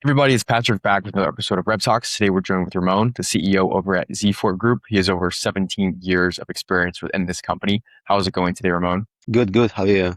Everybody, it's Patrick back with another episode of RevTalks. Today we're joined with Ramon, the CEO over at Zfort Group. He has over 17 years of experience within this company. How's it going today, Ramon? Good, good. How are you?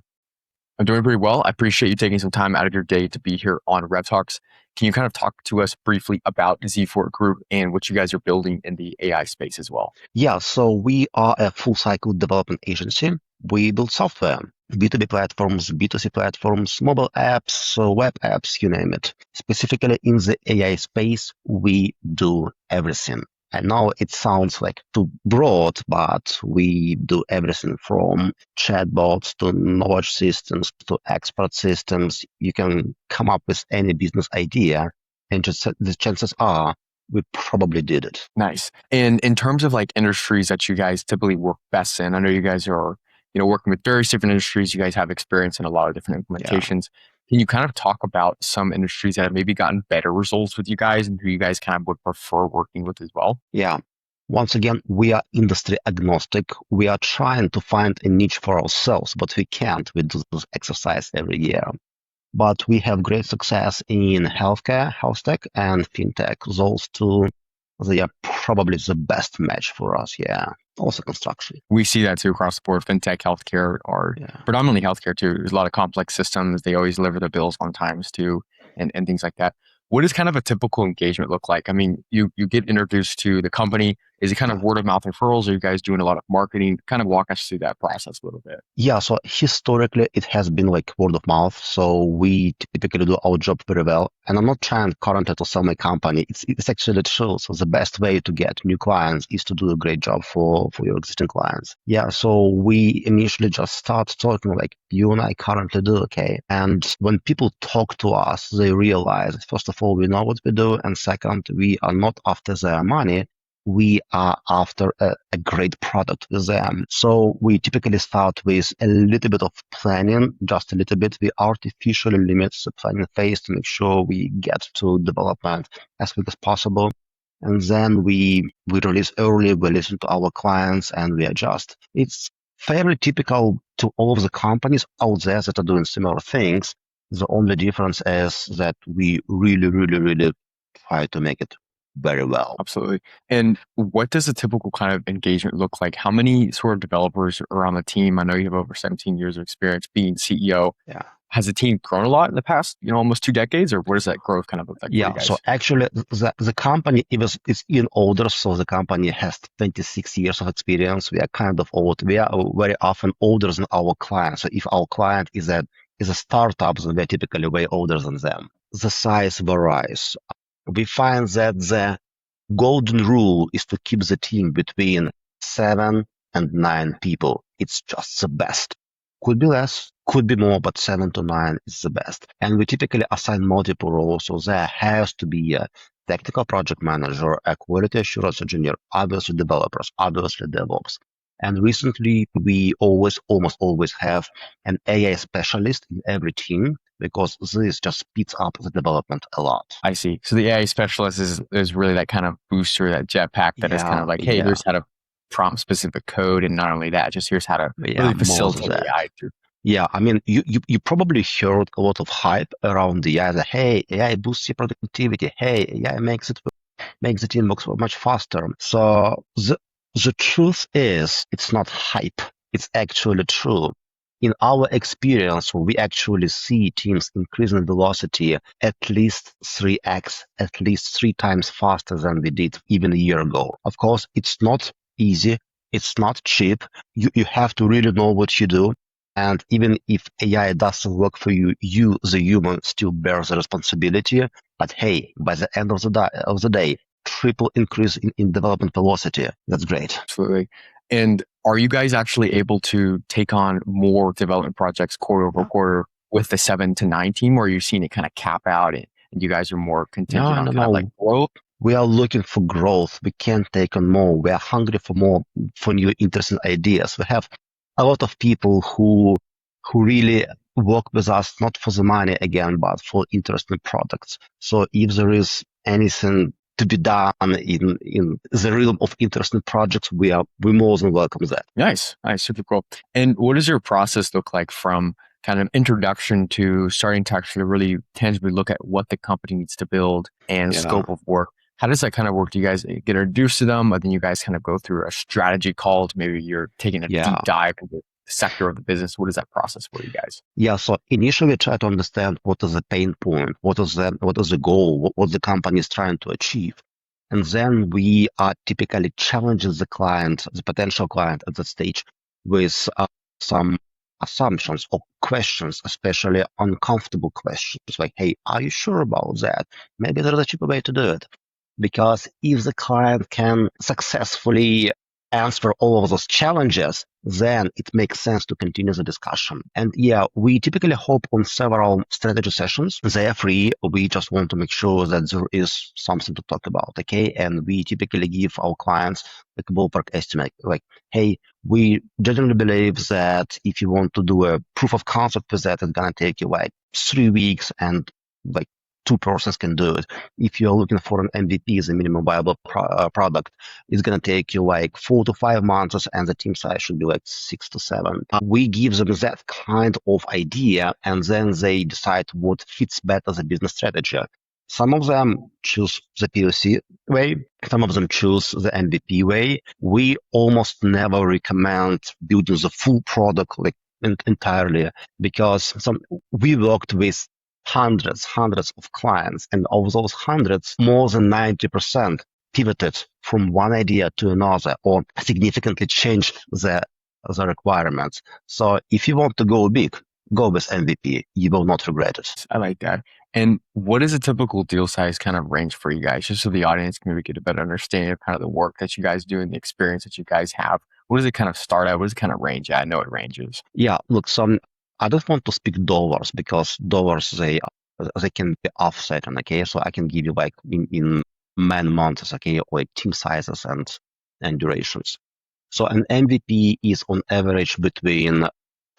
I'm doing pretty well. I appreciate you taking some time out of your day to be here on RevTalks. Can you kind of talk to us briefly about Zfort Group and what you guys are building in the AI space as well? Yeah, so we are a full cycle development agency. We build software, B2B platforms, B2C platforms, mobile apps, web apps, you name it. Specifically in the AI space, we do everything. I know it sounds like too broad, but we do everything from chatbots to knowledge systems to expert systems. You can come up with any business idea, and just the chances are we probably did it. Nice. And in terms of like industries that you guys typically work best in, I know you guys are, working with various different industries. You guys have experience in a lot of different implementations. Can you kind of talk about some industries that have maybe gotten better results with you guys and who you guys kind of would prefer working with as well? Yeah. Once again, we are industry agnostic. We are trying to find a niche for ourselves, but we can't. We do this exercise every year. But we have great success in healthcare, health tech, and fintech. Those two, they are probably the best match for us. Yeah. Also construction. We see that too across the board. Fintech, healthcare, or predominantly healthcare too. There's a lot of complex systems. They always deliver the bills on times too, and things like that. What does kind of a typical engagement look like? I mean, you get introduced to the company. Is it kind of word of mouth referrals? Are you guys doing a lot of marketing? Kind of walk us through that process a little bit. Yeah, so historically it has been like word of mouth. So we typically do our job very well. And I'm not trying currently to sell my company. It's actually true. So the best way to get new clients is to do a great job for your existing clients. Yeah, so we initially just start talking like you and I currently do, okay? And when people talk to us, they realize, first of all, we know what we do. And second, we are not after their money. We are after a great product with them. So we typically start with a little bit of planning, just a little bit. We artificially limit the planning phase to make sure we get to development as quick as possible. And then we release early, we listen to our clients, and we adjust. It's fairly typical to all of the companies out there that are doing similar things. The only difference is that we really try to make it very well. Absolutely. And what does a typical kind of engagement look like? How many sort of developers are on the team? I know you have over 17 years of experience being CEO. Yeah. Has the team grown a lot in the past, almost 2 decades, or what does that growth kind of look like for you guys? So actually the company is even older. So the company has 26 years of experience. We are kind of old. We are very often older than our clients. So if our client is a startup, then we're typically way older than them. The size varies. We find that the golden rule is to keep the team between 7 and 9 people. It's just the best. Could be less, could be more, but 7 to 9 is the best. And we typically assign multiple roles. So there has to be a technical project manager, a quality assurance engineer, obviously developers, obviously DevOps. And recently, we almost always have an AI specialist in every team because this just speeds up the development a lot. I see. So the AI specialist is really that kind of booster, that jetpack that is kind of like, hey, here's how to prompt specific code. And not only that, just here's how to really facilitate AI through. Yeah, I mean, you probably heard a lot of hype around the AI. That, hey, AI boosts your productivity. Hey, AI makes the team work much faster. So the truth is, it's not hype. It's actually true. In our experience, we actually see teams increasing velocity at least 3x, at least 3 times faster than we did even a year ago. Of course, it's not easy. It's not cheap. You have to really know what you do. And even if AI doesn't work for you, the human, still bears the responsibility. But hey, by the end of the day, triple increase in development velocity. That's great. Absolutely. And are you guys actually able to take on more development projects quarter over quarter with the 7 to 9 team, or are you seeing it kind of cap out and you guys are more contingent on kind of like growth? We are looking for growth. We can't take on more. We are hungry for more, for new interesting ideas. We have a lot of people who really work with us, not for the money again, but for interesting products. So if there is anything to be done in the realm of interesting projects, we more than welcome that. Nice, super cool. And what does your process look like from kind of introduction to starting to actually really tangibly look at what the company needs to build and scope of work. How does that kind of work? Do you guys get introduced to them, and then you guys kind of go through a strategy call? Maybe you're taking a deep dive into the sector of the business. What is that process for you guys? Yeah, so initially try to understand what is the pain point, what is the goal, what the company is trying to achieve. And then we are typically challenging the client, the potential client at that stage, with some assumptions or questions, especially uncomfortable questions like, hey, are you sure about that? Maybe there's a cheaper way to do it. Because if the client can successfully answer all of those challenges, then it makes sense to continue the discussion. And yeah, we typically hop on several strategy sessions. They are free. We just want to make sure that there is something to talk about, okay? And we typically give our clients like a ballpark estimate, like, hey, we generally believe that if you want to do a proof of concept with that, it's gonna take you like 3 weeks, and like 2 persons can do it. If you're looking for an MVP, the minimum viable product, it's going to take you like 4 to 5 months, and the team size should be like 6 to 7. We give them that kind of idea, and then they decide what fits better the business strategy. Some of them choose the POC way, some of them choose the MVP way. We almost never recommend building the full product like entirely, because we worked with hundreds of clients, and of those hundreds, more than 90% pivoted from one idea to another or significantly changed the requirements. So if you want to go big, go with MVP. You will not regret it. I like that. And what is a typical deal size kind of range for you guys, just so the audience can maybe get a better understanding of kind of the work that you guys do and the experience that you guys have? What does it kind of start at? What does it kind of range at? I know it ranges. Yeah, look, I don't want to speak dollars, because dollars, they can be offset, okay? So I can give you like in man months, okay, or like team sizes and durations. So an MVP is on average between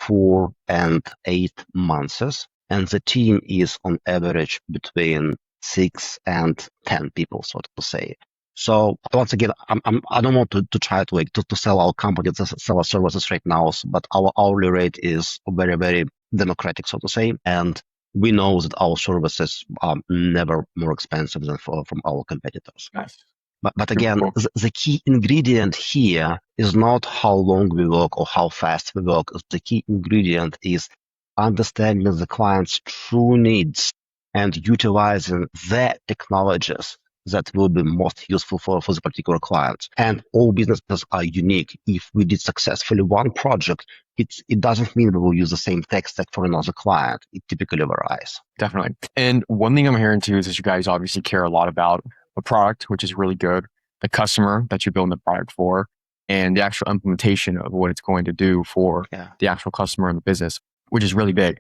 4 and 8 months, and the team is on average between 6 and 10 people, so to say. So once again, I don't want to try to sell our company, to sell our services right now, but our hourly rate is very, very democratic, so to say, and we know that our services are never more expensive than from our competitors. Nice. But again, the key ingredient here is not how long we work or how fast we work. The key ingredient is understanding the client's true needs and utilizing the technologies that will be most useful for the particular client. And all businesses are unique. If we did successfully one project, it doesn't mean we will use the same tech stack for another client. It typically varies. Definitely. And one thing I'm hearing too is that you guys obviously care a lot about a product, which is really good, the customer that you're building the product for, and the actual implementation of what it's going to do for the actual customer and the business, which is really big.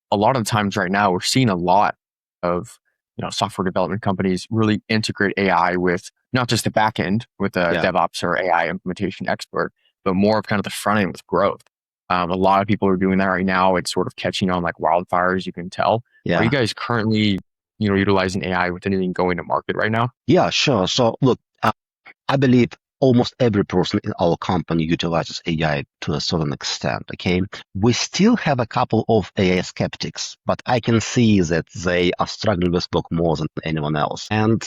A lot of the times right now, we're seeing a lot of software development companies really integrate AI with not just the back end with a DevOps or AI implementation expert, but more of kind of the front end with growth. A lot of people are doing that right now. It's sort of catching on like wildfires, you can tell. Are you guys currently utilizing AI with anything going to market right now? Yeah, sure. So look, I believe almost every person in our company utilizes AI to a certain extent, okay? We still have a couple of AI skeptics, but I can see that they are struggling with work more than anyone else. And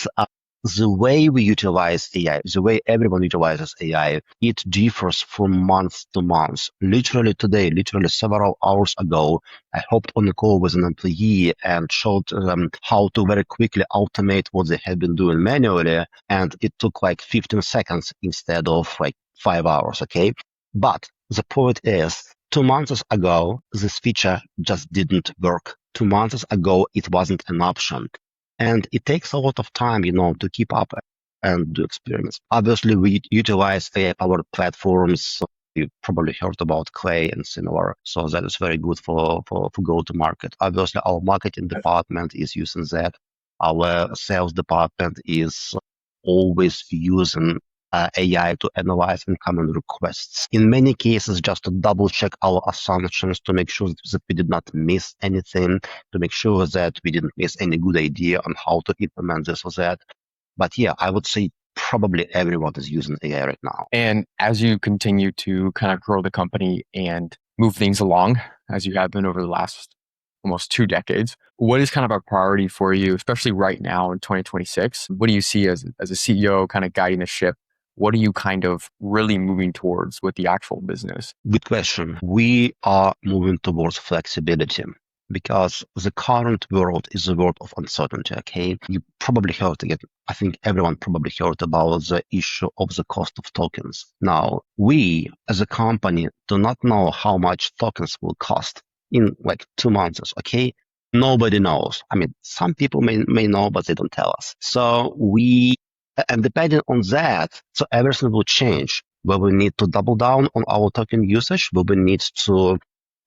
the way we utilize AI, the way everyone utilizes AI, it differs from month to month. Literally today, literally several hours ago, I hopped on a call with an employee and showed them how to very quickly automate what they had been doing manually. And it took like 15 seconds instead of like 5 hours, okay? But the point is, 2 months ago, this feature just didn't work. 2 months ago, it wasn't an option. And it takes a lot of time, to keep up and do experiments. Obviously, we utilize AI-powered platforms. You probably heard about Clay and similar. So that is very good for go-to-market. Obviously, our marketing department is using that. Our sales department is always using AI to analyze incoming requests. In many cases, just to double check our assumptions, to make sure that we did not miss anything, to make sure that we didn't miss any good idea on how to implement this or that. But yeah, I would say probably everyone is using AI right now. And as you continue to kind of grow the company and move things along as you have been over the last almost 2 decades. What is kind of a priority for you, especially right now in 2026? What do you see as a CEO kind of guiding the ship? What are you kind of really moving towards with the actual business? Good question. We are moving towards flexibility because the current world is a world of uncertainty. Okay, you probably heard again. I think everyone probably heard about the issue of the cost of tokens. Now, we as a company do not know how much tokens will cost in like 2 months. Okay, nobody knows. I mean, some people may know, but they don't tell us. And depending on that, so everything will change. Where we need to double down on our token usage, where we need to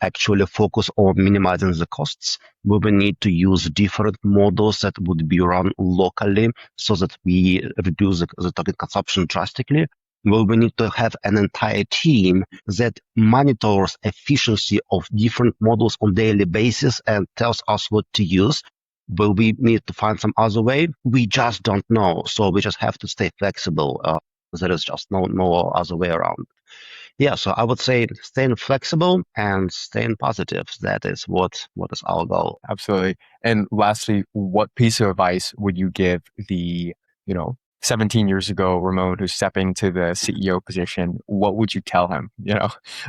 actually focus on minimizing the costs, where we need to use different models that would be run locally so that we reduce the token consumption drastically, where we need to have an entire team that monitors efficiency of different models on daily basis and tells us what to use. Will we need to find some other way? We just don't know. So we just have to stay flexible. There is just no other way around. Yeah, so I would say staying flexible and staying positive. That is what is our goal. Absolutely. And lastly, what piece of advice would you give the, 17 years ago, Ramon, who's stepping to the CEO position? What would you tell him?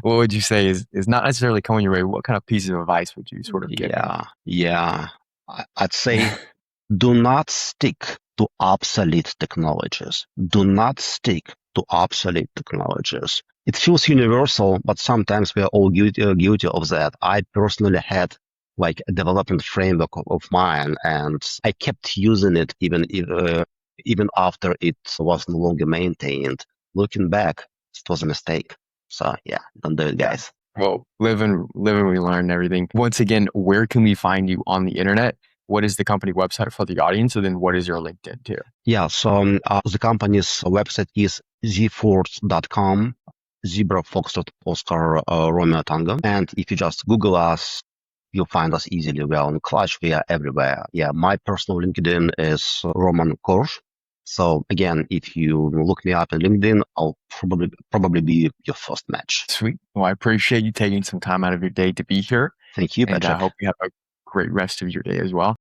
What would you say is not necessarily coming your way? What kind of piece of advice would you sort of give him? Yeah. I'd say do not stick to obsolete technologies. Do not stick to obsolete technologies. It feels universal, but sometimes we are all guilty of that. I personally had like a development framework of mine, and I kept using it even after it was no longer maintained. Looking back, it was a mistake. So yeah, don't do it, guys. Well, live and we learn and everything. Once again, where can we find you on the internet? What is the company website for the audience? And then what is your LinkedIn too? Yeah, so the company's website is zfort.com, Zebra, Foxtrot, Oscar, Romeo, Tango. And if you just Google us, you'll find us easily. We are on Korzh, we are everywhere. Yeah, my personal LinkedIn is Roman Korzh. So again, if you look me up on LinkedIn, I'll probably be your first match. Sweet. Well, I appreciate you taking some time out of your day to be here. Thank you, and Patrick. I hope you have a great rest of your day as well.